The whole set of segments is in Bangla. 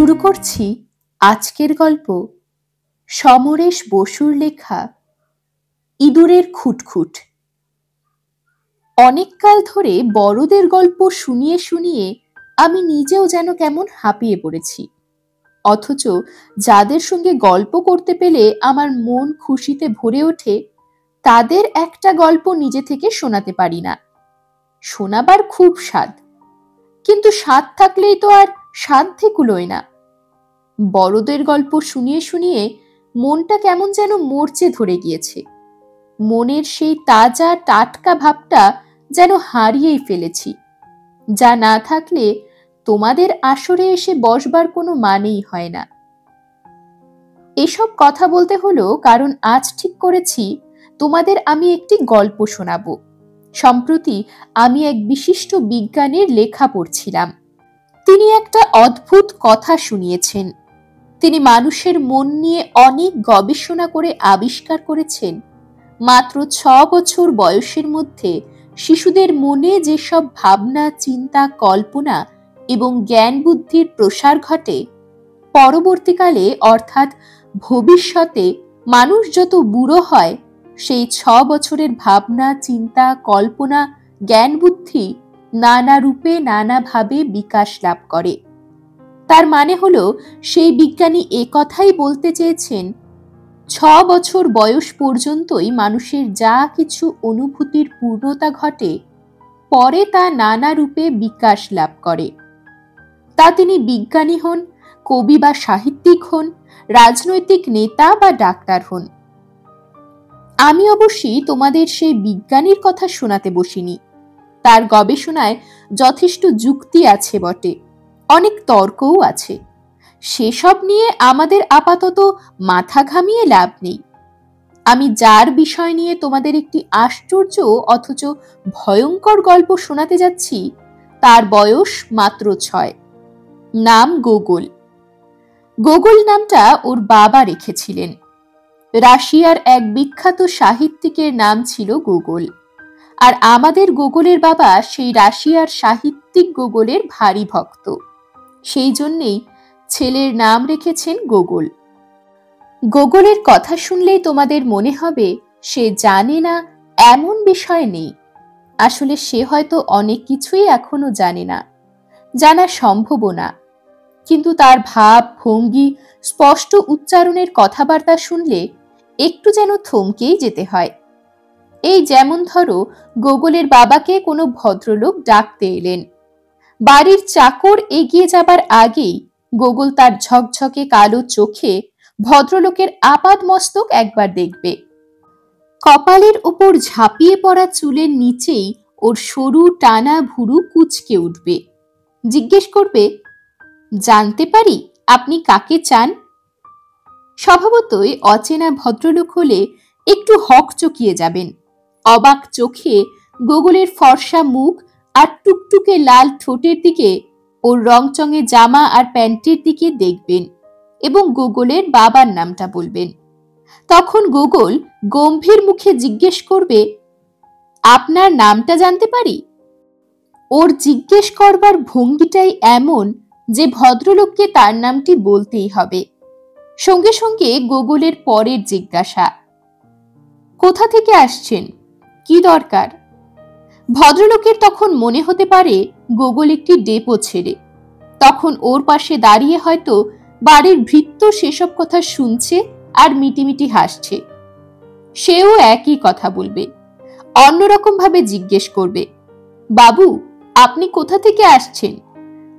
শুরু করছি আজকের গল্প সমরেশ বসুর লেখা ইঁদুরের খুটখুট। অনেককাল ধরে বড়দের গল্প শুনিয়ে শুনিয়ে আমি নিজেও যেন কেমন হাঁপিয়ে পড়েছি, অথচ যাদের সঙ্গে গল্প করতে পেলে আমার মন খুশিতে ভরে ওঠে তাদের একটা গল্প নিজে থেকে শোনাতে পারি না। শোনাবার খুব স্বাদ, কিন্তু স্বাদ থাকলেই তো আর সাধ্যে কুলোয় না। বড়দের গল্প শুনিয়ে শুনিয়ে মনটা কেমন যেন মরচে ধরে গিয়েছে। মনের সেই তাজা টাটকা ভাবটা যেন হারিয়েই ফেলেছি, যা না থাকলে তোমাদের আসরে এসে বসবার কোনো মানেই হয় না। এসব কথা বলতে হলো কারণ আজ ঠিক করেছি তোমাদের আমি একটি গল্প শোনাবো। সম্প্রতি আমি এক বিশিষ্ট বিজ্ঞানীর লেখা পড়ছিলাম। তিনি একটা অদ্ভুত কথা শুনিয়েছেন। তিনি মানুষের মন নিয়ে অনেক গবেষণা করে আবিষ্কার করেছেন মাত্র 6 বছর বয়সের মধ্যে শিশুদের মনে যেসব ভাবনা, চিন্তা, কল্পনা এবং জ্ঞান বুদ্ধির প্রসার ঘটে, পরবর্তীকালে অর্থাৎ ভবিষ্যতে মানুষ যত বুড়ো হয় সেই 6 বছরের ভাবনা, চিন্তা, কল্পনা, জ্ঞান বুদ্ধি নানা রূপে নানাভাবে বিকাশ লাভ করে। তার মানে হলো সেই বিজ্ঞানী একথাই বলতে চেয়েছেন 6 বছর বয়স পর্যন্তই মানুষের যা কিছু অনুভূতির পূর্ণতা ঘটে, পরে তা নানা রূপে বিকাশ লাভ করে। তা তিনি বিজ্ঞানী হন, কবি বা সাহিত্যিক হন, রাজনৈতিক নেতা বা ডাক্তার হন। আমি অবশ্যই তোমাদের সেই বিজ্ঞানীর কথা শোনাতে বসিনি। তার গবেষণায় যথেষ্ট যুক্তি আছে বটে, অনেক তর্কও আছে। সেসব নিয়ে আমাদের আপাতত মাথা ঘামিয়ে লাভ নেই। আমি যার বিষয় নিয়ে তোমাদের একটি আশ্চর্য অথচ ভয়ঙ্কর গল্প শোনাতে যাচ্ছি তার বয়স মাত্র 6। নাম গোগোল। গোগোল নামটা ওর বাবা রেখেছিলেন। রাশিয়ার এক বিখ্যাত সাহিত্যিকের নাম ছিল গোগোল, আর আমাদের গোগোলের বাবা সেই রাশিয়ার সাহিত্যিক গোগোলের ভারী ভক্ত। সেই জন্যেই ছেলের নাম রেখেছেন গোগোল। গোগোলের কথা শুনলেই তোমাদের মনে হবে সে জানে না, এমন বিষয় নেই। আসলে সে হয়তো অনেক কিছুই এখনো জানে না, জানা সম্ভবও না। কিন্তু তার ভাব, ভঙ্গি, স্পষ্ট উচ্চারণের কথাবার্তা শুনলে একটু যেন থমকেই যেতে হয়। এই যেমন ধরো, গোগোলের বাবাকে কোনো ভদ্রলোক ডাকতে এলেন। বাড়ির চাকর এগিয়ে যাবার আগেই গোগোল তার ঝকঝকে কালো চোখে ভদ্রলোকের আপাদমস্তক একবার দেখবে। কপালের উপর ঝাঁপিয়ে পড়া চুলের নিচেই ওর সরু টানা ভুরু কুঁচকে উঠবে। জিজ্ঞেস করবে, জানতে পারি আপনি কাকে চান? স্বভাবতই অচেনা ভদ্রলোক হলে একটু হকচকিয়ে যাবেন। অবাক চোখে গোগোলের ফর্সা মুখ আর টুকটুকে লাল ঠোঁটের দিকে, ওর রংচঙে জামা আর প্যান্টের দিকে দেখবেন এবং গোগোলের বাবার নামটা বলবেন। তখন গোগোল গম্ভীর মুখে জিজ্ঞেস করবে, আপনার নামটা জানতে পারি? ওর জিজ্ঞেস করবার ভঙ্গিটাই এমন যে ভদ্রলোককে তার নামটি বলতেই হবে। সঙ্গে সঙ্গে গোগোলের পরের জিজ্ঞাসা, কোথা থেকে আসছেন, কি দরকার? ভদ্রলোকের তখন মনে হতে পারে গোগোল একটি ডেপো ছেড়ে। তখন ওর পাশে দাঁড়িয়ে হয়তো বাড়ির ভৃত্য সেসব কথা শুনছে আর মিটিমিটি হাসছে। সেও একই কথা বলবে, অন্যরকম ভাবে জিজ্ঞেস করবে, বাবু আপনি কোথা থেকে আসছেন?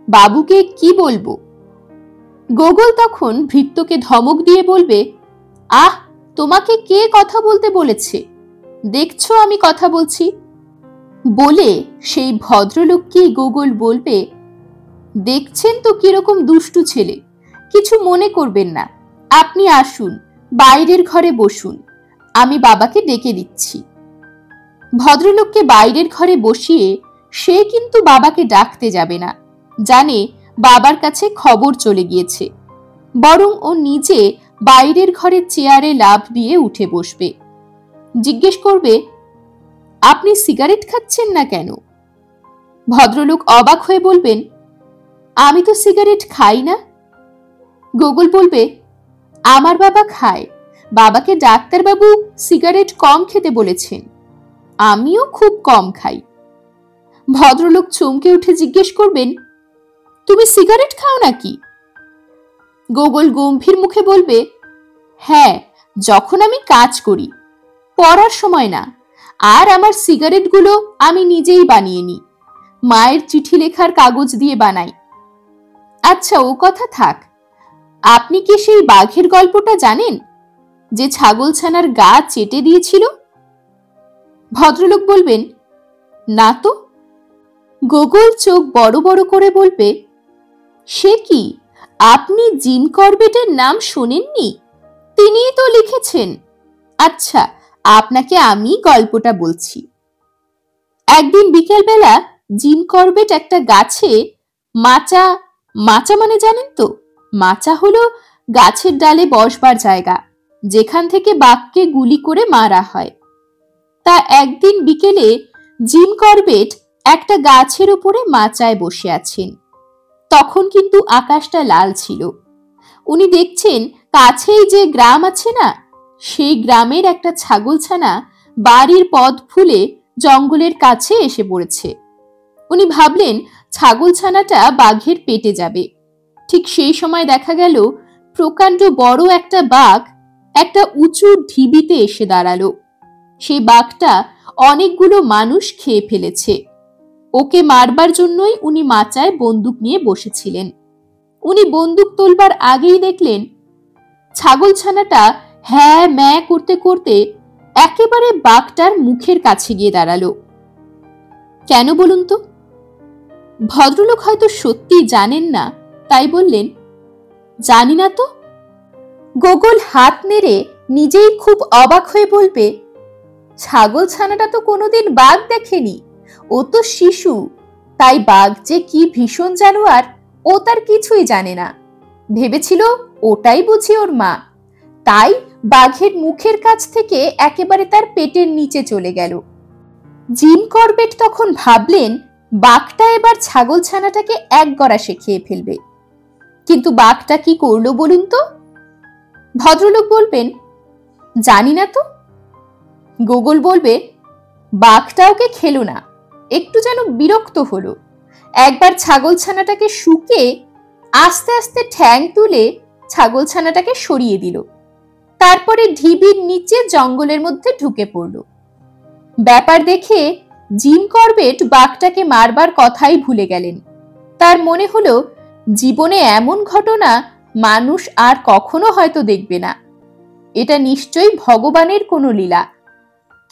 বাবুকে কি বলবো? গোগোল তখন ভৃত্যকে ধমক দিয়ে বলবে, আহ, তোমাকে কে কথা বলতে বলেছে? দেখছো আমি কথা বলছি। বলে সেই ভদ্রলোককেই গোগোল বলবে, দেখছেন তো কিরকম দুষ্টু ছেলে, কিছু মনে করবেন না, আপনি আসুন, বাইরের ঘরে বসুন, আমি বাবাকে ডেকে দিচ্ছি। ভদ্রলোককে বাইরের ঘরে বসিয়ে সে কিন্তু বাবাকে ডাকতে যাবে না, জানে বাবার কাছে খবর চলে গিয়েছে। বরং ও নিজে বাইরের ঘরের চেয়ারে লাফ দিয়ে উঠে বসবে। জিজ্ঞেস করবে, আপনি সিগারেট খাচ্ছেন না কেন? ভদ্রলোক অবাক হয়ে বলবেন, আমি তো সিগারেট খাই না। গোগল বলবে, আমার বাবা খায়, বাবাকে ডাক্তারবাবু সিগারেট কম খেতে বলেছেন, আমিও খুব কম খাই। ভদ্রলোক চমকে উঠে জিজ্ঞেস করবেন, তুমি সিগারেট খাও নাকি? গোগল গম্ভীর মুখে বলবে, হ্যাঁ, যখন আমি কাজ করি, পড়ার সময় না। আর আমার সিগারেটগুলো আমি নিজেই বানিয়ে নিই, মায়ের চিঠি লেখার কাগজ দিয়ে বানাই। আচ্ছা, ও কথা থাক, আপনি কি সেই বাঘের গল্পটা জানেন, যে ছাগলছানার গা চেটে দিয়েছিল? ভদ্রলোক বলবেন, না তো। গোগল চোখ বড় বড় করে বলবে, সে কি, আপনি জিম করবেটের নাম শোনেননি? তিনিই তো লিখেছেন। আচ্ছা, আপনাকে আমি গল্পটা বলছি। একদিন বিকেলবেলা জিম করবেট একটা গাছে মাচা, মাচা মানে জানেন তো? মাচা হলো গাছের ডালে বসবার জায়গা, যেখান থেকে বাঘকে গুলি করে মারা হয়। তা একদিন বিকেলে জিম করবেট একটা গাছের উপরে মাচায় বসে আছেন। তখন কিন্তু আকাশটা লাল ছিল। উনি দেখছেন কাছেই যে গ্রাম আছে না, সেই গ্রামের একটা ছাগলছানা বাড়ির পথ ভুলে জঙ্গলের কাছে এসে পড়েছে। উনি ভাবলেন ছাগলছানাটা বাঘের পেটে যাবে। ঠিক সেই সময় দেখা গেল প্রকাণ্ড বড় একটা বাঘ একটা উঁচু ঢিবিতে এসে দাঁড়ালো। সেই বাঘটা অনেকগুলো মানুষ খেয়ে ফেলেছে। ওকে মারবার জন্যই উনি মাচায় বন্দুক নিয়ে বসেছিলেন। উনি বন্দুক তোলবার আগেই দেখলেন ছাগলছানাটা হ্যাঁ ম্যাঁ করতে করতে একেবারে বাঘটার মুখের কাছে গিয়ে দাঁড়ালো। কেন বলুন তো? ভদ্রলোক হয়তো সত্যি জানেন না, তাই বললেন, জানি না তো। গোগল হাত নেড়ে নিজেই খুব অবাক হয়ে বলবে, ছাগলছানাটা তো কোনোদিন বাঘ দেখেনি, ও তো শিশু, তাই বাঘ যে কি ভীষণ জানোয়ার ও তার কিছুই জানে না। ভেবেছিল ওটাই বুঝি ওর মা, তাই বাঘের মুখের কাছ থেকে একেবারে তার পেটের নিচে চলে গেল। জিম করবেট তখন ভাবলেন বাঘটা এবার ছাগলছানাটাকে এক গড়াসে খেয়ে ফেলবে। কিন্তু বাঘটা কি করলো বলুন তো? ভদ্রলোক বলবেন, জানি না তো। গোগল বলবে, বাঘটা ওকে খেলো না, একটু যেন বিরক্ত হলো। একবার ছাগলছানাটাকে শুকে আস্তে আস্তে ঠ্যাং তুলে ছাগলছানাটাকে সরিয়ে দিল। তারপরে ঢিবির নিচে জঙ্গলের মধ্যে ঢুকে পড়ল। ব্যাপার দেখে জিম করবেট বাঘটাকে মারবার কথাই ভুলে গেলেন। তার মনে হলো জীবনে এমন ঘটনা মানুষ আর কখনো হয়তো দেখবে না, এটা নিশ্চয়ই ভগবানের কোনো লীলা।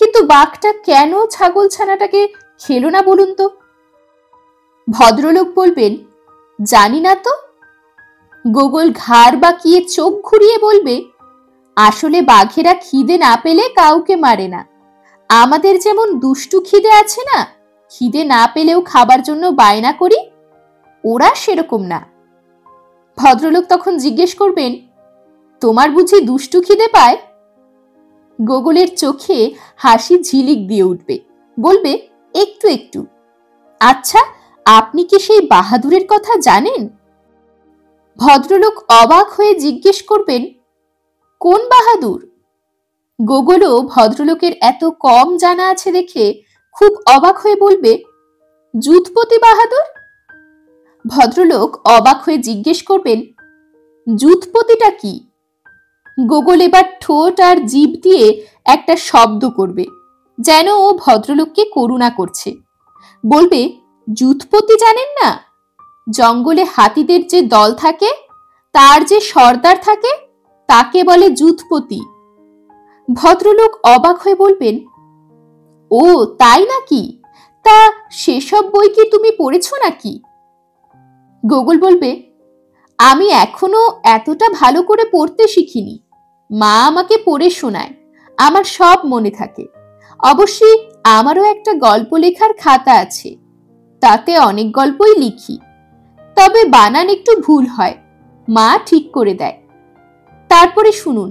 কিন্তু বাঘটা কেন ছাগলছানাটাকে খেলো না বলুন তো? ভদ্রলোক বলবেন, জানি না তো। গোগল ঘাড় বাঁকিয়ে চোখ ঘুরিয়ে বলবে, আসলে বাঘেরা খিদে না পেলে কাউকে মারে না। আমাদের যেমন দুষ্টু খিদে আছে না, খিদে না পেলেও খাবার জন্য বায়না করি, ওরা সেরকম না। ভদ্রলোক তখন জিজ্ঞেস করবেন, তোমার বুঝি দুষ্টু খিদে পায়? গোগলের চোখে হাসি ঝিলিক দিয়ে উঠবে, বলবে, একটু একটু। আচ্ছা, আপনি কি সেই বাহাদুরের কথা জানেন? ভদ্রলোক অবাক হয়ে জিজ্ঞেস করবেন, কোন বাহাদুর? গোগলও ভদ্রলোকের এত কম জানা আছে দেখে খুব অবাক হয়ে বলবে, যুথপতি বাহাদুর। ভদ্রলোক অবাক হয়ে জিজ্ঞেস করবেন, যুথপতিটা কি? গোগল এবার ঠোঁট আর জিভ দিয়ে একটা শব্দ করবে, যেন ও ভদ্রলোককে করুণা করছে। বলবে, যুথপতি জানেন না? জঙ্গলে হাতিদের যে দল থাকে, তার যে সর্দার থাকে, তাকে বলে যুথপতি। ভদ্রলোক অবাক হয়ে বলবেন, ও তাই নাকি? তা সেসব বই কি তুমি পড়েছো নাকি? গোগল বলবে, আমি এখনো এতটা ভালো করে পড়তে শিখিনি, মা আমাকে পড়ে শোনায়, আমার সব মনে থাকে। অবশ্যই আমারও একটা গল্প লেখার খাতা আছে, তাতে অনেক গল্পই লিখি, তবে বানান একটু ভুল হয়, মা ঠিক করে দেয়। তারপরে শুনুন,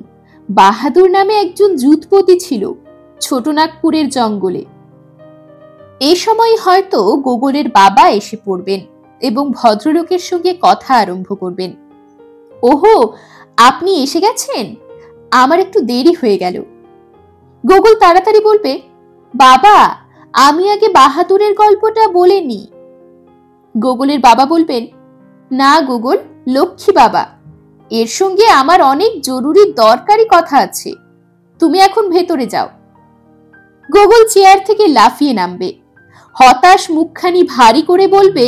বাহাদুর নামে একজন যুথপতি ছিল ছোটনাগপুরের জঙ্গলে। এ সময় হয়তো গোগলের বাবা এসে পড়বেন এবং ভদ্রলোকের সঙ্গে কথা আরম্ভ করবেন। ওহো, আপনি এসে গেছেন, আমার একটু দেরি হয়ে গেল। গোকুল তাড়াতাড়ি বলবে, বাবা আমি আগে বাহাদুরের গল্পটা বলে নি। গোকুলের বাবা বলবেন, না গোকুল, লক্ষ্মী বাবা, এর সঙ্গে আমার অনেক জরুরি দরকারি কথা আছে, তুমি এখন ভেতরে যাও। গোকুল চেয়ার থেকে লাফিয়ে নামবে, হতাশ মুখখানি ভারী করে বলবে,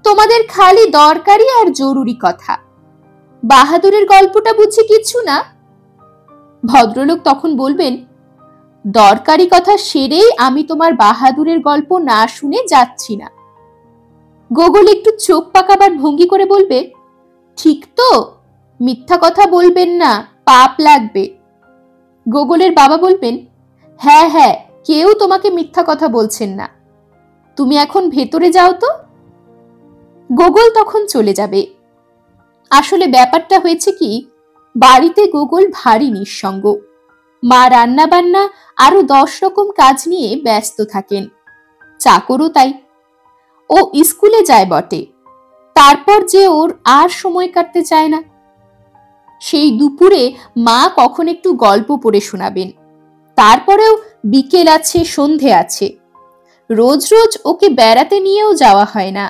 তোমাদের খালি দরকারি আর জরুরি কথা, বাহাদুরের গল্পটা বুঝি কিছু না? ভদ্রলোক তখন বলবেন, দরকারি কথা সেরেই আমি তোমার বাহাদুরের গল্প না শুনে যাচ্ছি না। গোকুল একটু চোখ পাকাবার ভঙ্গি করে বলবে, ঠিক তো, মিথ্যা কথা বলবেন না, পাপ লাগবে। গোকুলের বাবা বলবেন, হ্যাঁ হ্যাঁ, কেউ তোমাকে মিথ্যা কথা বলছেন না, তুমি এখন ভেতরে যাও তো। গোকুল তখন চলে যাবে। আসলে ব্যাপারটা হয়েছে কি, বাড়িতে গোকুল ভারী নিঃসঙ্গ। মা রান্না বান্না আরো 10 রকম কাজ নিয়ে ব্যস্ত থাকেন, চাকরও তাই। ও স্কুলে যায় বটে, তারপর যে ওর আর সময় কাটতে চায় না। সেই দুপুরে মা কখন একটু গল্প পড়ে শোনাবেন, তারপরেও বিকেল আছে, সন্ধে আছে। রোজ রোজ ওকে বেড়াতে নিয়েও যাওয়া হয় না,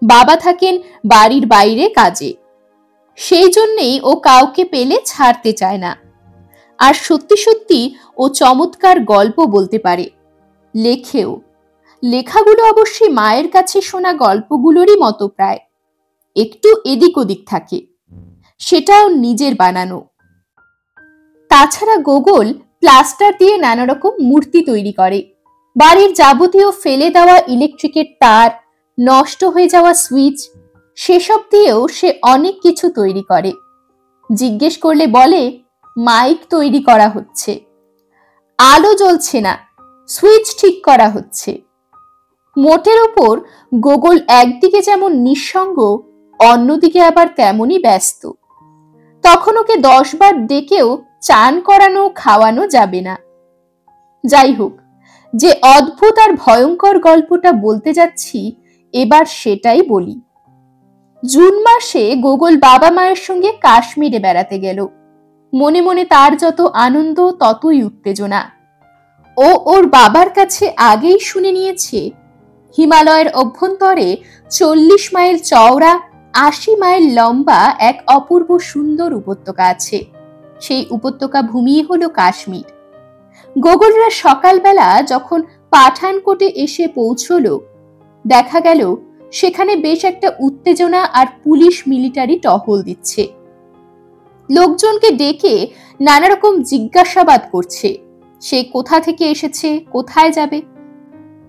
বাবা থাকেন বাড়ির বাইরে কাজে, সেই জন্যেই ও কাউকে পেলে ছাড়তে চায় না। আর সত্যি সত্যি ও চমৎকার গল্প বলতে পারে, লেখেও। লেখাগুলো অবশ্যই মায়ের কাছে শোনা গল্পগুলোরই মতো প্রায়, একটু এদিক ওদিক থাকে, সেটাও নিজের বানানো। তাছাড়া গোকুল প্লাস্টার দিয়ে নানা রকম মূর্তি তৈরি করে, বাড়ির যাবতীয় ফেলে দেওয়া ইলেকট্রিকের তার, নষ্ট হয়ে যাওয়া সুইচ, সেসব দিয়েও সে অনেক কিছু তৈরি করে। জিজ্ঞেস করলে বলে, মাইক তৈরি করা হচ্ছে, আলো জ্বলছে না, সুইচ ঠিক করা হচ্ছে। মোটের ওপর গোকুল একদিকে যেমন নিঃসঙ্গ, অন্যদিকে আবার তেমনই ব্যস্ত। তখন ওকে 10 বার ডেকেও চান করানো খাওয়ানো যাবে না। যাই হোক, যে অদ্ভুত আর ভয়ঙ্কর গল্পটা বলতে যাচ্ছি এবার সেটাই বলি। জুন মাসে গোকুল বাবা মায়ের সঙ্গে কাশ্মীরে বেড়াতে গেল। মনে মনে তার যত আনন্দ ততই উত্তেজনা। ও ওর বাবার কাছে আগেই শুনে নিয়েছে হিমালয়ের অভ্যন্তরে 40 মাইল চওড়া 80 মাইল লম্বা এক অপূর্ব সুন্দর উপত্যকা আছে। সেই উপত্যকা ভূমি হলো কাশ্মীর। গোকুলরা সকালবেলা যখন পাঠানকোটে এসে পৌঁছলো, দেখা গেল সেখানে বেশ একটা উত্তেজনা আর পুলিশ মিলিটারি টহল দিচ্ছে। লোকজনকে ডেকে নানা রকম জিজ্ঞাসাবাদ করছে, সে কোথা থেকে এসেছে, কোথায় যাবে।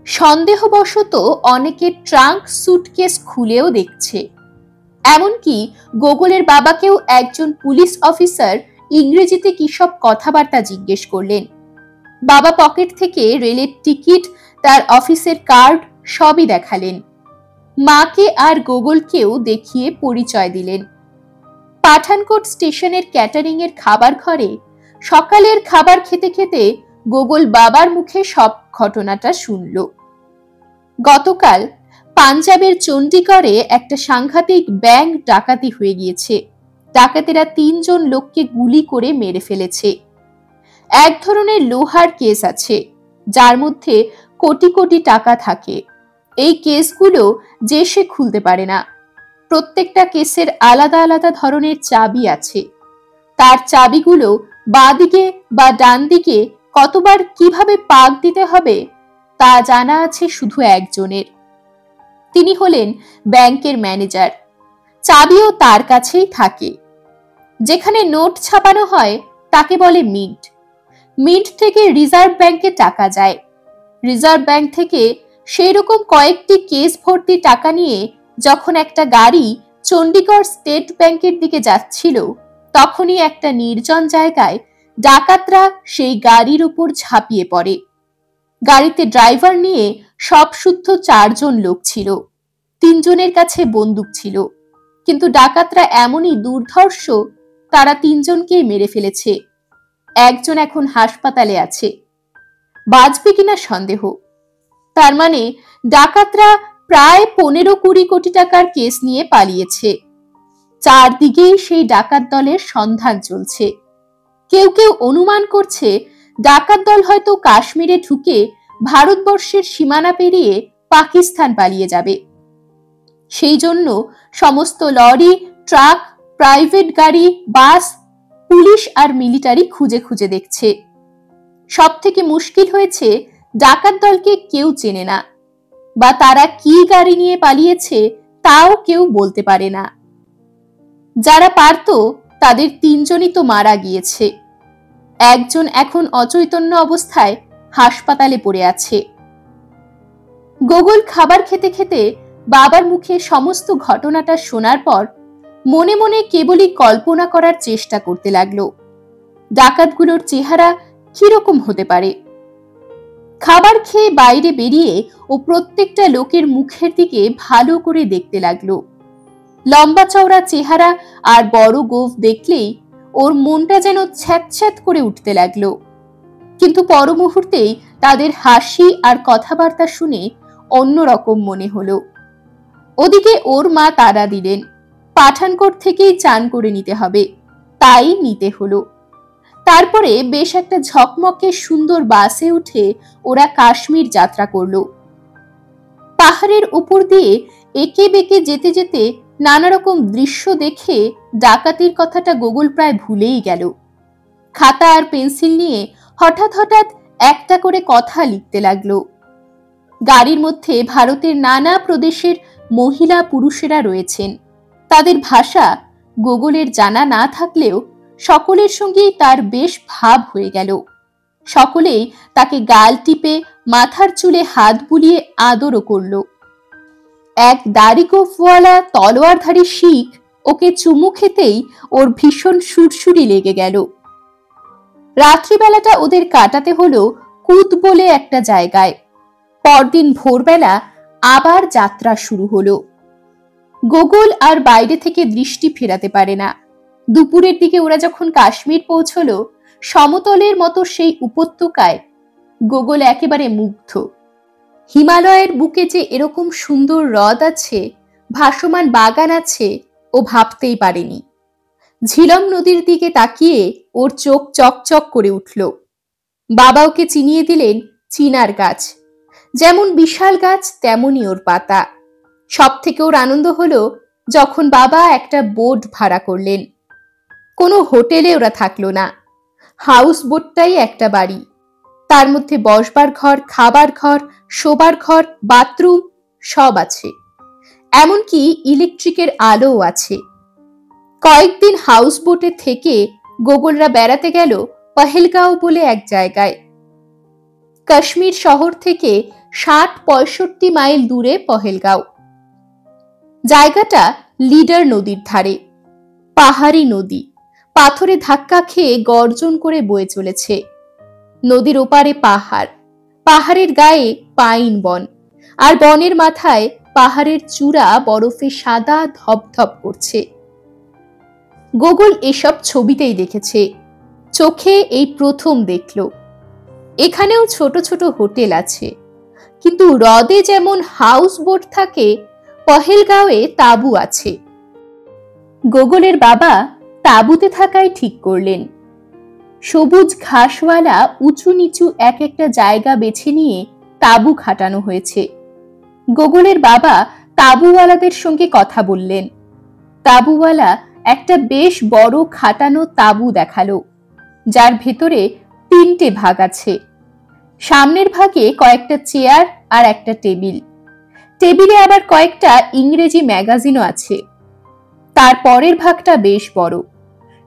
সন্দেহবশত অনেকে ট্রাঙ্ক সুটকেস খুলেও দেখছে। এমনকি গোকুলের বাবাকেও একজন পুলিশ অফিসার ইংরেজিতে কি সব কথাবার্তা জিজ্ঞেস করলেন। বাবা পকেট থেকে রেলের টিকিট, তার অফিসের কার্ড সবই দেখালেন। মাকে আর গোকুলকেও দেখিয়ে পরিচয় দিলেন। পাঠানকোট স্টেশনের ক্যাটারিং এর খাবার ঘরে সকালের খাবার খেতে খেতে গোকুল বাবার মুখে সব ঘটনাটা শুনল। গতকাল পাঞ্জাবের চণ্ডীগড়ে একটা সাংঘাতিক ব্যাংক ডাকাতি হয়ে গিয়েছে। ডাকাতেরা 3 জন লোককে গুলি করে মেরে ফেলেছে। এক ধরনের লোহার কেস আছে, যার মধ্যে কোটি কোটি টাকা থাকে। এই কেসগুলো যে সে খুলতে পারে না। প্রত্যেকটা কেসের আলাদা আলাদা ধরনের চাবি আছে। তার চাবিগুলো বাঁ দিকে বা ডান দিকে কতবার কিভাবে পাক দিতে হবে তা জানা আছে শুধু একজনের। তিনি হলেন ব্যাংকের ম্যানেজার। চাবিও তার কাছেই থাকে। যেখানে নোট ছাপানো হয় তাকে বলে মিন্ট। মিন্ট থেকে রিজার্ভ ব্যাংকে টাকা যায়। রিজার্ভ ব্যাংক থেকে সেই রকম কয়েকটি কেস ভর্তি টাকা নিয়ে যখন একটা গাড়ি চণ্ডীগড় স্টেট ব্যাংকের দিকে যাচ্ছিল, তখনই একটা নির্জন জায়গায় ডাকাতরা সেই গাড়ির উপর ঝাঁপিয়ে পড়ে। গাড়িতে ড্রাইভার নিয়ে সব শুদ্ধ 4 জন লোক ছিল। 3 জনের কাছে বন্দুক ছিল, কিন্তু ডাকাতরা এমনই দুর্ধর্ষ, তারা 3 জনকেই মেরে ফেলেছে। একজন এখন হাসপাতালে আছে, বাঁচবে কিনা সন্দেহ। তার মানে ডাকাতরা প্রায় 15-20 কোটি টাকার কেস নিয়ে পালিয়েছে। চারদিকেই সেই ডাকাত দলের সন্ধান চলছে। কেউ কেউ অনুমান করছে ডাকাত দল হয়তো কাশ্মীরে ঢুকে ভারতবর্ষের সীমানা পেরিয়ে পাকিস্তান পালিয়ে যাবে। সেই জন্য সমস্ত লরি, ট্রাক, প্রাইভেট গাড়ি, বাস, পুলিশ আর মিলিটারি খুঁজে খুঁজে দেখছে। সব থেকে মুশকিল হয়েছে ডাকাত দলকে কেউ চেনে না, বা তারা কি গাড়ি নিয়ে পালিয়েছে তাও কেউ বলতে পারে না। যারা পারত তাদের 3 জনই তো মারা গিয়েছে। একজন এখন অচৈতন্য অবস্থায় হাসপাতালে পড়ে আছে। গোগল খাবার খেতে খেতে বাবার মুখে সমস্ত ঘটনাটা শোনার পর মনে মনে কেবলই কল্পনা করার চেষ্টা করতে লাগলো ডাকাতগুলোর চেহারা কিরকম হতে পারে। খাবার খেয়ে বাইরে বেরিয়ে ও প্রত্যেকটা লোকের মুখের দিকে ভালো করে দেখতে লাগলো। লম্বা চওড়া চেহারা আর বড় গোঁফ দেখলেই ওর মনটা যেন ছ্যাঁত করে উঠতে লাগলো। কিন্তু পর মুহূর্তেই তাদের হাসি আর কথাবার্তা শুনে অন্যরকম মনে হলো। ওদিকে ওর মা তাড়া দিলেন, পাঠানকোট থেকেই চান করে নিতে হবে, তাই নিতে হলো। তারপরে বেশ একটা ঝকমকে সুন্দর বাসে উঠে ওরা কাশ্মীর যাত্রা করলো। পাহাড়ের উপর দিয়ে একে বেঁকে যেতে যেতে নানা রকম দৃশ্য দেখে ডাকাতির কথাটা গোগল প্রায় ভুলেই গেল। খাতা আর পেন্সিল নিয়ে হঠাৎ হঠাৎ একটা করে কথা লিখতে লাগলো। গাড়ির মধ্যে ভারতের নানা প্রদেশের মহিলা পুরুষেরা রয়েছেন। তাদের ভাষা গোগলের জানা না থাকলেও সকলের সঙ্গেই তার বেশ ভাব হয়ে গেল। সকলেই তাকে গাল টিপে মাথার চুলে হাত বুলিয়ে আদরও করল। এক দাড়িগোঁফওয়ালা তলোয়ারধারী শিখ ওকে চুমু খেতেই ওর ভীষণ সুরসুরি লেগে গেল। রাত্রিবেলাটা ওদের কাটাতে হলো কুদ বলে একটা জায়গায়। পরদিন ভোরবেলা আবার যাত্রা শুরু হলো। গোগল আর বাইরে থেকে দৃষ্টি ফেরাতে পারে না। দুপুরের দিকে ওরা যখন কাশ্মীর পৌঁছলো, সমতলের মতো সেই উপত্যকায় গোগল একেবারে মুগ্ধ। হিমালয়ের বুকে যে এরকম সুন্দর হ্রদ আছে, ভাসমান বাগান আছে, ও ভাবতেই পারেনি। ঝিলম নদীর দিকে তাকিয়ে ওর চোখ চকচক করে উঠল। বাবা ওকে চিনিয়ে দিলেন চিনার গাছ। যেমন বিশাল গাছ তেমনই ওর পাতা। সব থেকে ওর আনন্দ হলো যখন বাবা একটা বোট ভাড়া করলেন। কোনো হোটেলে ওরা থাকলো না, হাউস বোটটাই একটা বাড়ি। তার মধ্যে বসবার ঘর, খাবার ঘর, শোবার ঘর, বাথরুম সব আছে। এমনকি ইলেকট্রিকের আলোও আছে। কয়েকদিন হাউস বোটে থেকে গোগলরা বেড়াতে গেল পহেলগাঁও বলে এক জায়গায়। কাশ্মীর শহর থেকে 60-65 মাইল দূরে পহেলগাঁও। জায়গাটা লিডার নদীর ধারে। পাহাড়ি নদী পাথরে ধাক্কা খেয়ে গর্জন করে বয়ে চলেছে। নদীর ওপারে পাহাড়, পাহাড়ের গায়ে পাইন বন, আর বনের মাথায় পাহাড়ের চূড়া বরফে সাদা ধপধপ করছে। গোগল এসব ছবিতেই দেখেছে, চোখে এই প্রথম দেখল। এখানেও ছোট ছোট হোটেল আছে, কিন্তু হ্রদে যেমন হাউস বোট থাকে, পহেলগাঁওয়ে তাঁবু আছে। গোগলের বাবা তাঁবুতে থাকাই ঠিক করলেন। সবুজ ঘাসওয়ালা উঁচু নিচু এক একটা জায়গা বেছে নিয়ে তাঁবু খাটানো হয়েছে। গোগলের বাবা তাঁবুওয়ালাদের সঙ্গে কথা বললেন। তাঁবুওয়ালা একটা বেশ বড় খাটানো তাঁবু দেখালো, যার ভেতরে 3টে ভাগ আছে। সামনের ভাগে কয়েকটা চেয়ার আর একটা টেবিল। টেবিলে আবার কয়েকটা ইংরেজি ম্যাগাজিনও আছে। তার পরের ভাগটা বেশ বড়,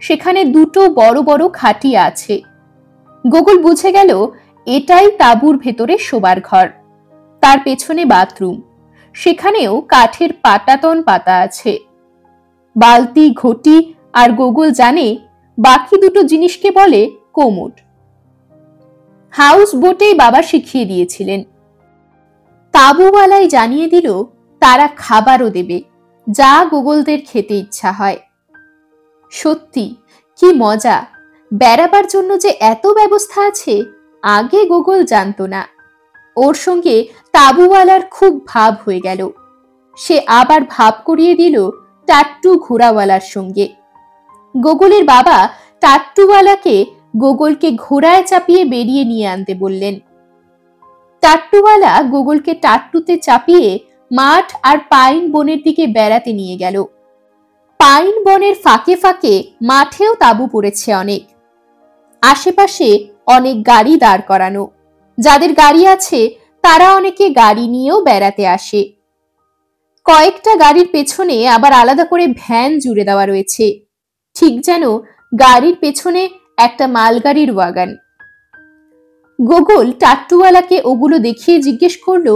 সেখানে 2টো বড় বড় খাটিয়া আছে। গোগল বুঝে গেল এটাই তাঁবুর ভেতরে শোবার ঘর। তার পেছনে বাথরুম, সেখানেও কাঠের পাটাতন পাতা আছে। বালতি, ঘটি আর গোগল জানে বাকি 2টো জিনিসকে বলে কোমোড। হাউস বোটেই বাবা শিখিয়ে দিয়েছিলেন। তাঁবুওয়ালাই জানিয়ে দিল তারা খাবারও দেবে, যা গোগলদের খেতে ইচ্ছা হয়। সত্যি কি মজা! বেড়াবার জন্য যে এত ব্যবস্থা আছে, আগে গোগল জানতো না। ওর সঙ্গে তাঁবুওয়ালার খুব ভাব হয়ে গেল। সে আবার ভাব করিয়ে দিল টাট্টু ঘোড়াওয়ালার সঙ্গে। গোগলের বাবা টাট্টুওয়ালাকে গোগলকে ঘোড়ায় চাপিয়ে বেরিয়ে নিয়ে আনতে বললেন। টাট্টুওয়ালা গোগলকে টাট্টুতে চাপিয়ে মাঠ আর পাইন বনের দিকে বেড়াতে নিয়ে গেল। পাইন বনের ফাঁকে ফাঁকে মাঠেও তাঁবু পড়েছে অনেক। আশেপাশে অনেক গাড়ি দাঁড় করানো। যাদের গাড়ি আছে তারা অনেকে গাড়ি নিয়েও বেড়াতে আসে। কয়েকটা গাড়ির পেছনে আবার আলাদা করে ভ্যান জুড়ে দেওয়া রয়েছে, ঠিক যেন গাড়ির পেছনে একটা মালগাড়ির ওয়াগান। গোগল টাট্টুওয়ালাকে ওগুলো দেখিয়ে জিজ্ঞেস করলো,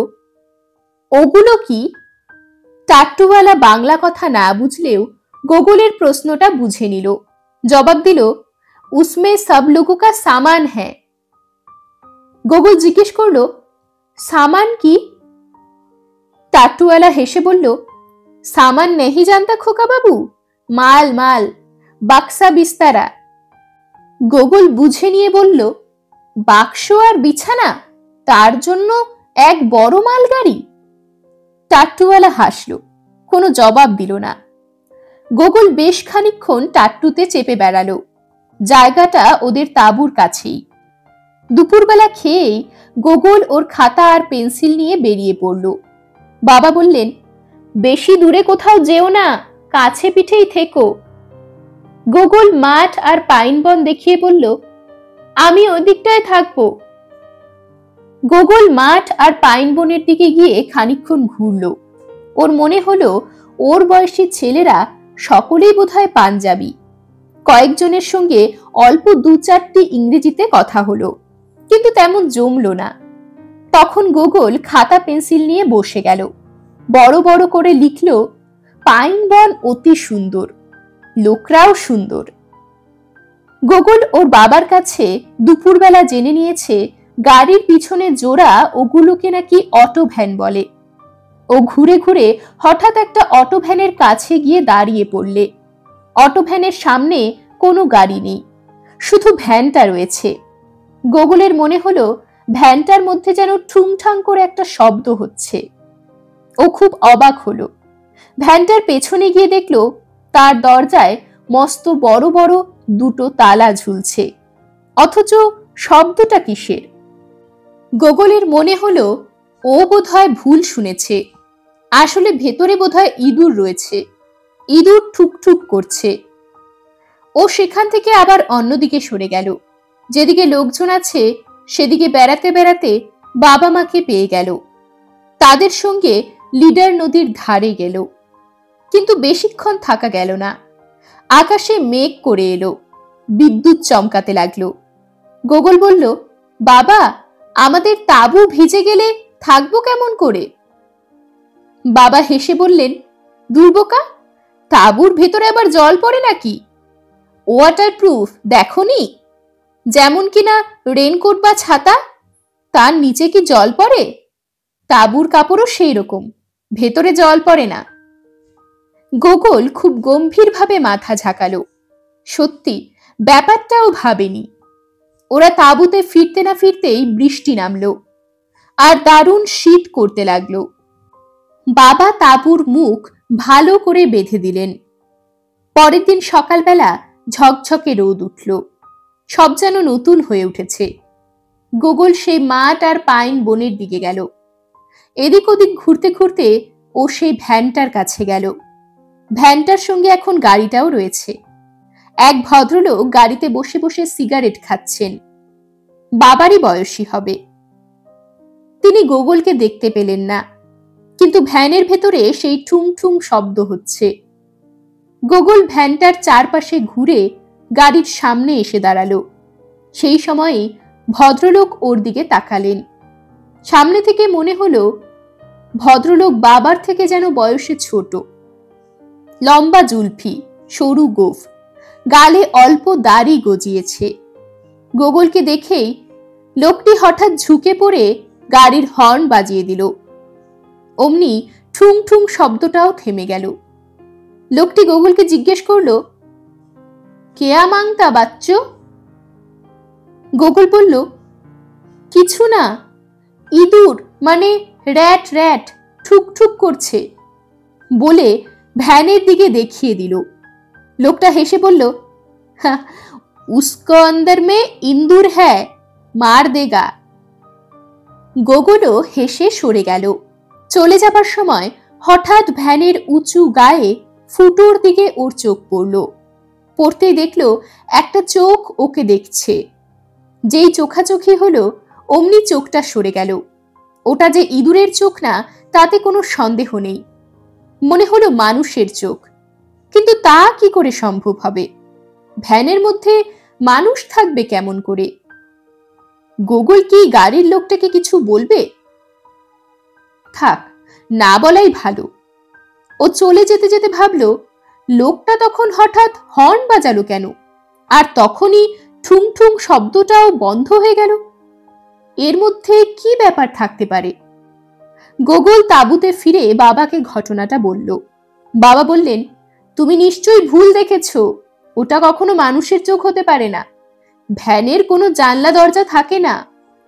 ওগুলো কি? টাট্টুওয়ালা বাংলা কথা না বুঝলেও গোগলের প্রশ্নটা বুঝে নিল। জবাব দিল, উসমে সব লোগো কা সামান হ্যাঁ। গোগল জিজ্ঞেস করলো, সামান কি? টাট্টুওয়ালা হেসে বলল, সামান নেহি জানতা খোকা বাবু, মাল মাল, বাক্সা বিস্তারা। গোগল বুঝে নিয়ে বলল, বাক্স আর বিছানা, তার জন্য এক বড় মালগাড়ি? টাট্টুওয়ালা হাসল, কোনো জবাব দিল না। গোগল বেশ খানিকক্ষণ টাট্টুতে চেপে বেড়ালো। জায়গাটা ওদের তাঁবুর কাছেই। দুপুরবেলা খেয়েই গোগল ওর খাতা আর পেন্সিল নিয়ে বেরিয়ে পড়ল। বাবা বললেন, বেশি দূরে কোথাও যেও না, কাছে পিঠেই থেকো। গোগল মাঠ আর পাইন বন দেখিয়ে বলল, আমি ওদিকটায় থাকবো। গোগল মাঠ আর পাইন বনের দিকে গিয়ে খানিকক্ষণ ঘুরল। ওর মনে হলো ওর বয়সী ছেলেরা সকলেই বোধহয় পাঞ্জাবি। কয়েকজনের সঙ্গে অল্প দু চারটি ইংরেজিতে কথা হলো, কিন্তু তেমন জমল না। তখন গোগল খাতা পেন্সিল নিয়ে বসে গেল। বড় বড় করে লিখল, পাইন বন অতি সুন্দর, লোকরাও সুন্দর। গোগল ওর বাবার কাছে দুপুরবেলা জেনে নিয়েছে গাড়ির পিছনে জোড়া ওগুলোকে নাকি অটো ভ্যান বলে। ও ঘুরে ঘুরে হঠাৎ একটা অটো ভ্যানের কাছে গিয়ে দাঁড়িয়ে পড়লে। অটো ভ্যানের সামনে কোনো গাড়ি নেই, শুধু ভ্যানটা রয়েছে। গোগলের মনে হলো ভ্যানটার মধ্যে যেন ঠুংঠাং করে একটা শব্দ হচ্ছে। ও খুব অবাক হলো। ভ্যানটার পেছনে গিয়ে দেখলো তার দরজায় মস্ত বড় বড় দুটো তালা ঝুলছে, অথচ শব্দটা কিসের? গোগলের মনে হলো ও বোধহয় ভুল শুনেছে। আসলে ভেতরে বোধহয় ইঁদুর রয়েছে, ইঁদুর ঠুকঠুক করছে। ও সেখান থেকে আবার অন্যদিকে সরে গেল। যেদিকে লোকজন আছে সেদিকে বেড়াতে বেড়াতে বাবা মাকে পেয়ে গেল। তাদের সঙ্গে লিডার নদীর ধারে গেল, কিন্তু বেশিক্ষণ থাকা গেল না। আকাশে মেঘ করে এলো, বিদ্যুৎ চমকাতে লাগলো। গোগল বলল, বাবা, আমাদের তাঁবু ভিজে গেলে থাকবো কেমন করে? বাবা হেসে বললেন, দুর্বোকা, তাঁবুর ভেতরে আবার জল পড়ে নাকি? ওয়াটার প্রুফ দেখোনি? যেমন কিনা রেনকোট বা ছাতা, তার নিচে কি জল পড়ে? তাঁবুর কাপড়ও সেই রকম, ভেতরে জল পড়ে না। গোগল খুব গম্ভীরভাবে মাথা ঝাঁকালো। সত্যি ব্যাপারটাও ভাবেনি। ওরা তাঁবুতে ফিরতে না ফিরতেই বৃষ্টি নামলো আর দারুণ শীত করতে লাগলো। বাবা তাঁবুর মুখ ভালো করে বেঁধে দিলেন। পরের দিন সকালবেলা ঝকঝকে রোদ উঠল, সব যেন নতুন হয়ে উঠেছে। গোগল সেই মাঠ আর পাইন বনের দিকে গেল। এদিক ওদিক ঘুরতে ঘুরতে ও সেই ভ্যানটার কাছে গেল। ভ্যানটার সঙ্গে এখন গাড়িটাও রয়েছে। এক ভদ্রলোক গাড়িতে বসে বসে সিগারেট খাচ্ছেন, বাবারই বয়সী হবে। তিনি গোগলকে দেখতে পেলেন না, কিন্তু ভ্যানের ভেতরে সেই ঠুং ঠুং শব্দ হচ্ছে। গোগল ভ্যানটার চারপাশে ঘুরে গাড়ির সামনে এসে দাঁড়ালো। সেই সময়ে ভদ্রলোক ওর দিকে তাকালেন। সামনে থেকে মনে হলো ভদ্রলোক বাবার থেকে যেন বয়সে ছোট। লম্বা জুলফি, সরু গোঁফ, গালে অল্প দাড়ি গজিয়েছে। গোগলকে দেখেই লোকটি হঠাৎ ঝুঁকে পড়ে গাড়ির হর্ন বাজিয়ে দিল। অমনি ঠুং ঠুং শব্দটাও থেমে গেল। লোকটি গোগলকে জিজ্ঞেস করল, কেয়া মাংতা বাচ্চ? গোগল বলল, কিছু না, ইঁদুর মানে র‍্যাট র‍্যাট ঠুক ঠুক করছে। বলে ভ্যানের দিকে দেখিয়ে দিল। লোকটা হেসে বলল, হ্যাঁ, উসকো অন্দর মে ইন্দুর হ্যায়, মার দেগা। গোগলও হেসে সরে গেল। চলে যাবার সময় হঠাৎ ভ্যানের উঁচু গায়ে ফুটোর দিকে ওর চোখ পড়ল। পড়তেই দেখল একটা চোখ ওকে দেখছে। যেই চোখাচোখি হলো অমনি চোখটা সরে গেল। ওটা যে ইঁদুরের চোখ না তাতে কোনো সন্দেহ নেই। মনে হলো মানুষের চোখ, কিন্তু তা কি করে সম্ভব হবে? ভ্যানের মধ্যে মানুষ থাকবে কেমন করে? গোগল কি গাড়ির লোকটাকে কিছু বলবে? থাক, না বলাই ভালো। ও চলে যেতে যেতে ভাবলো, লোকটা তখন হঠাৎ হর্ন বাজালো কেন, আর তখনই ঠুং ঠুং শব্দটাও বন্ধ হয়ে গেল। এর মধ্যে কি ব্যাপার থাকতে পারে? গোগল তাঁবুতে ফিরে বাবাকে ঘটনাটা বলল। বাবা বললেন, তুমি নিশ্চয়ই ভুল দেখেছ, ওটা কখনো মানুষের চোখ হতে পারে না। ভ্যানের কোনো জানলা দরজা থাকে না,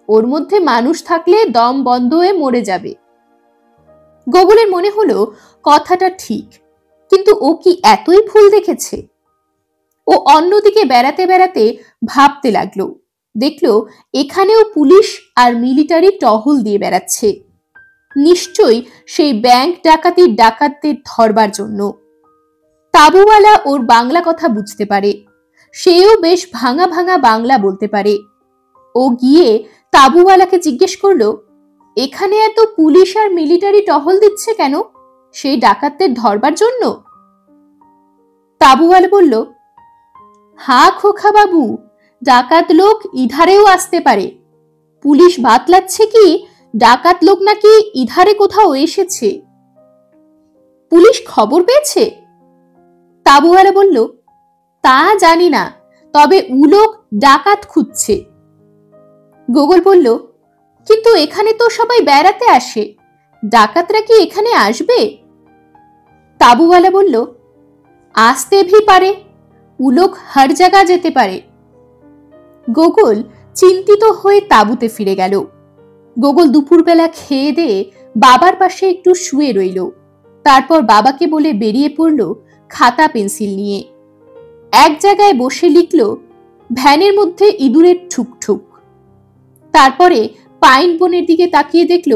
ওর মধ্যে মানুষ থাকলে দম বন্ধ হয়ে মরে যাবে। গোগলের মনে হলো কথাটা ঠিক, কিন্তু ও কি এতই ভুল দেখেছে? ও অন্যদিকে বেড়াতে বেড়াতে ভাবতে লাগলো। দেখলো এখানেও পুলিশ আর মিলিটারি টহল দিয়ে বেড়াচ্ছে, নিশ্চয়ই সেই ব্যাংক ডাকাতির ডাকাতদের ধরবার জন্য। তাঁবুওয়ালা ওর বাংলা কথা বুঝতে পারে, সেও বেশ ভাঙা ভাঙা বাংলা বলতে পারে। ও গিয়ে তাঁবুওয়ালাকে জিজ্ঞেস করলো, এখানে এত পুলিশ আর মিলিটারি টহল দিচ্ছে কেন? সেই ডাকাতদের ধরবার জন্য? তাঁবুওয়ালা বলল, হ্যাঁ খোকা বাবু, ডাকাত লোক ইধারেও আসতে পারে। পুলিশ বাতলাচ্ছে কি ডাকাত লোক নাকি ইধারে কোথাও এসেছে। পুলিশ খবর পেয়েছে? তাঁবুওয়ালা বলল, তা জানি না, তবে উ লোক ডাকাত খুঁজছে। গোগল বলল, কিন্তু এখানে তো সবাই বেড়াতে আসে, ডাকাতরা কি এখানে আসবে? তাঁবুওয়ালা বলল, আসতে ভি পারে, উ লোক হর জায়গা যেতে পারে। গোগল চিন্তিত হয়ে তাঁবুতে ফিরে গেল। গোগল দুপুরবেলা খেয়ে দিয়ে বাবার পাশে একটু শুয়ে রইল। তারপর বাবাকে বলে বেরিয়ে পড়ল খাতা পেন্সিল নিয়ে। এক জায়গায় বসে লিখল, ভ্যানের মধ্যে ইঁদুরের ঠুকঠুক। তারপরে পাইন বনের দিকে তাকিয়ে দেখল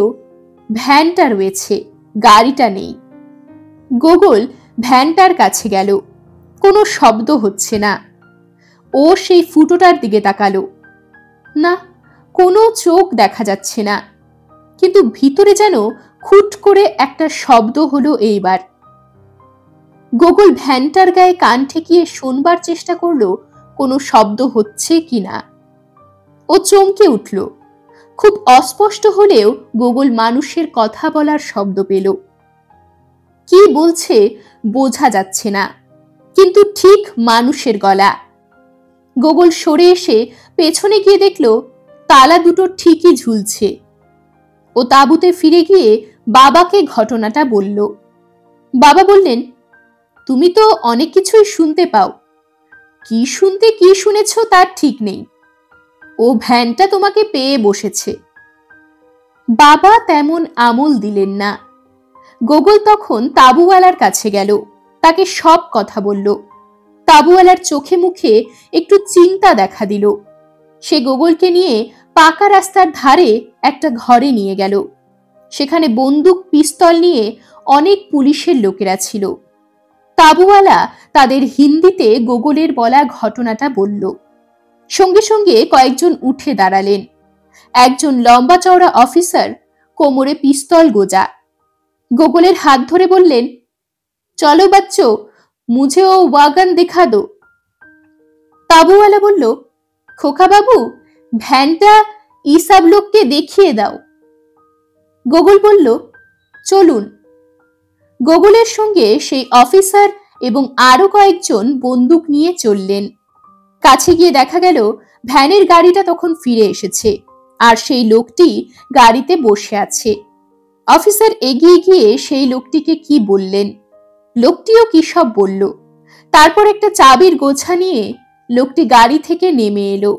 ভ্যানটা রয়েছে, গাড়িটা নেই। গোগল ভ্যানটার কাছে গেল, কোনো শব্দ হচ্ছে না। ও সেই ফুটোটার দিকে তাকালো, না, কোনো চোখ দেখা যাচ্ছে না। কিন্তু ভিতরে যেন খুট করে একটা শব্দ হলো। এইবার গোগল ভ্যানটার গায়ে কান ঠেকিয়ে শুনবার চেষ্টা করলো কোনো শব্দ হচ্ছে কিনা। ও চমকে উঠল। খুব অস্পষ্ট হলেও গোগল মানুষের কথা বলার শব্দ পেল। কি বলছে বোঝা যাচ্ছে না, কিন্তু ঠিক মানুষের গলা। গোগল সরে এসে পেছনে গিয়ে দেখল তালা দুটো ঠিকই ঝুলছে। ও তাঁবুতে ফিরে গিয়ে বাবাকে ঘটনাটা বলল। বাবা বললেন, তুমি তো অনেক কিছুই শুনতে পাও, কি শুনতে কি শুনেছ তার ঠিক নেই। ও ভ্যানটা তোমাকে পেয়ে বসেছে। বাবা তেমন আমল দিলেন না। গোগল তখন তাঁবুওয়ালার কাছে গেল, তাকে সব কথা বলল। তাঁবুওয়ালার চোখে মুখে একটু চিন্তা দেখা দিল। সে গোগলকে নিয়ে পাকা রাস্তার ধারে একটা ঘরে নিয়ে গেল। সেখানে বন্দুক পিস্তল নিয়ে অনেক পুলিশের লোকেরা ছিল। তাঁবুওয়ালা তাদের হিন্দিতে গোগলের বলা ঘটনাটা বলল। সঙ্গে সঙ্গে কয়েকজন উঠে দাঁড়ালেন। একজন লম্বা চওড়া অফিসার, কোমরে পিস্তল গোজা, গোগলের হাত ধরে বললেন, চলো বাচ্চো, মুঝে ও ওয়াগন দেখা দো। তাঁবুওয়ালা বলল, খোকা বাবু, ভ্যানটা ই সব লোককে দেখিয়ে দাও। গোগল বলল, চলুন। গোগলের সঙ্গে সেই অফিসার এবং আরো কয়েকজন বন্দুক নিয়ে চললেন। কাছে গিয়ে দেখা গেল ভ্যানের গাড়িটা তখন ফিরে এসেছে, আর সেই লোকটি গাড়িতে বসে আছে। অফিসার এগিয়ে গিয়ে সেই লোকটিকে কি বললেন, লোকটিও কি সব বলল। তারপর একটা চাবির গোছা নিয়ে লোকটি গাড়ি থেকে নেমে এলো।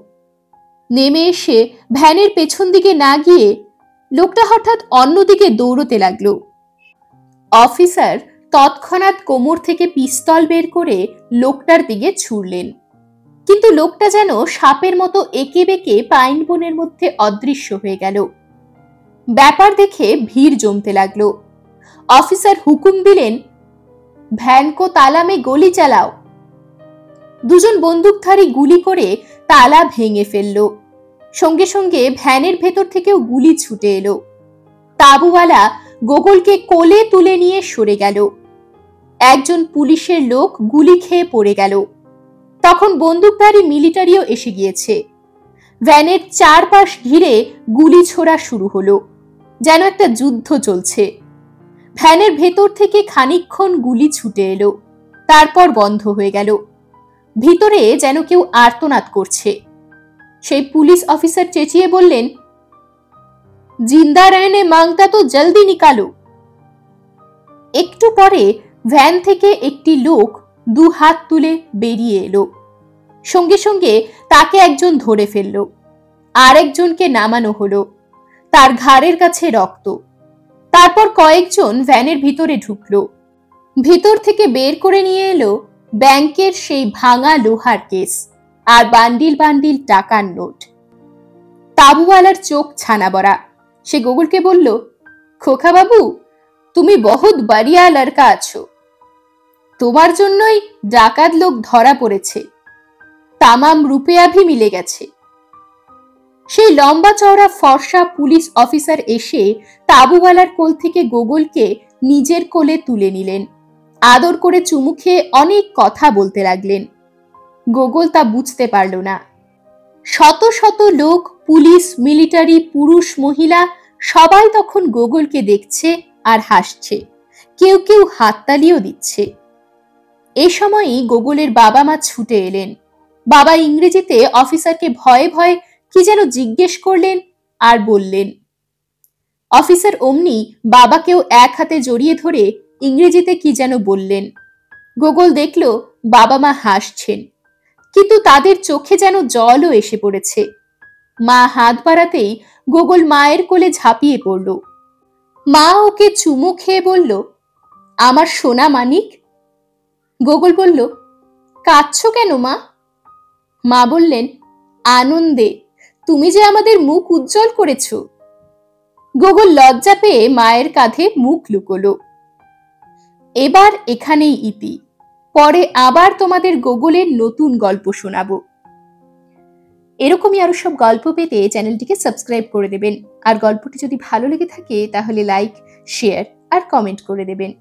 নেমে এসে ভ্যানের পেছন দিকে না গিয়ে লোকটা হঠাৎ অন্যদিকে দৌড়তে লাগলো। অফিসার তৎক্ষণাৎ কোমর থেকে পিস্তল বের করে লোকটার দিকে ছুড়লেন, কিন্তু লোকটা যেন সাপের মতো এঁকে বেঁকে পাইন বনের মধ্যে অদৃশ্য হয়ে গেল। ব্যাপার দেখে ভিড় জমতে লাগলো। অফিসার হুকুম দিলেন, ভ্যান কো তালা মে গুলি চালাও। দুজন বন্দুকধারী গুলি করে তালা ভেঙে ফেলল। সঙ্গে সঙ্গে ভ্যানের ভেতর থেকেও গুলি ছুটে এলো। তাঁবুওয়ালা গোগলকে কোলে তুলে নিয়ে সরে গেল। একজন পুলিশের লোক গুলি খেয়ে পড়ে গেল। তখন বন্দুকধারী মিলিটারিও এসে গিয়েছে। ভ্যানের চারপাশ ঘিরে গুলি ছোড়া শুরু হলো, যেন একটা যুদ্ধ চলছে। ভ্যানের ভেতর থেকে খানিকক্ষণ গুলি ছুটে এলো, তারপর বন্ধ হয়ে গেল। ভিতরে যেন কেউ আর্তনাদ করছে। সেই পুলিশ অফিসার চেঁচিয়ে বললেন, জিন্দা রহনে মাংতা তো জলদি নিকালো। একটু পরে ভ্যান থেকে একটি লোক দু হাত তুলে বেরিয়ে এলো। সঙ্গে সঙ্গে তাকে একজন ধরে ফেলল। আরেকজনকে নামানো হলো, তার ঘাড়ের কাছে রক্ত। তারপর কয়েকজন ভ্যানের ভিতরে ঢুকলো। ভিতর থেকে বের করে নিয়ে এলো ব্যাংকের সেই ভাঙা লোহার কেস আর বান্ডিল বান্ডিল টাকার নোট। তাঁবুওয়ালার চোখ ছানা বড়া। সে গোগলকে বলল, খোকা বাবু, তুমি বহুত বাড়িয়া লড়কা আছো। তোমার জন্যই ডাকাত লোক ধরা পড়েছে। তামাম রুপেয়া ভি মিলে গেছে। সেই লম্বা চওড়া ফর্সা পুলিশ অফিসার এসে তাঁবুওয়ালার কোল থেকে গোগলকে নিজের কোলে তুলে নিলেন। আদর করে চুমু খেয়ে অনেক কথা বলতে লাগলেন। গোগল তা বুঝতে পারল না। শত শত লোক, পুলিশ, মিলিটারি, পুরুষ, মহিলা সবাই তখন গোগলকে দেখছে আর হাসছে। কেউ কেউ হাততালিও দিচ্ছে। এ সময়ই গোগলের বাবা মা ছুটে এলেন। বাবা ইংরেজিতে অফিসারকে ভয়ে ভয়ে কি যেন জিজ্ঞেস করলেন আর বললেন। অফিসার অমনি বাবাকেও এক হাতে জড়িয়ে ধরে ইংরেজিতে কি যেন বললেন। গোগল দেখল বাবা মা হাসছেন, কিন্তু তাদের চোখে যেন জলও এসে পড়েছে। মা হাত বাড়াতেই গোগল মায়ের কোলে ঝাঁপিয়ে পড়ল। মা ওকে চুমু খেয়ে বলল, আমার সোনা মানিক। গোগল বলল, কাঁদছো কেন মা? মা বললেন, আনন্দে, তুমি যে আমাদের মুখ উজ্জ্বল করেছো। গোগল লজ্জা পেয়ে মায়ের কাঁধে মুখ লুকোলো। এবার এখানেই ইতি। পরে আবার তোমাদের গোগলের নতুন গল্প শোনাবো। এরকমই আরো সব গল্প পেতে চ্যানেলটিকে সাবস্ক্রাইব করে দেবেন। আর গল্পটি যদি ভালো লেগে থাকে তাহলে লাইক, শেয়ার আর কমেন্ট করে দেবেন।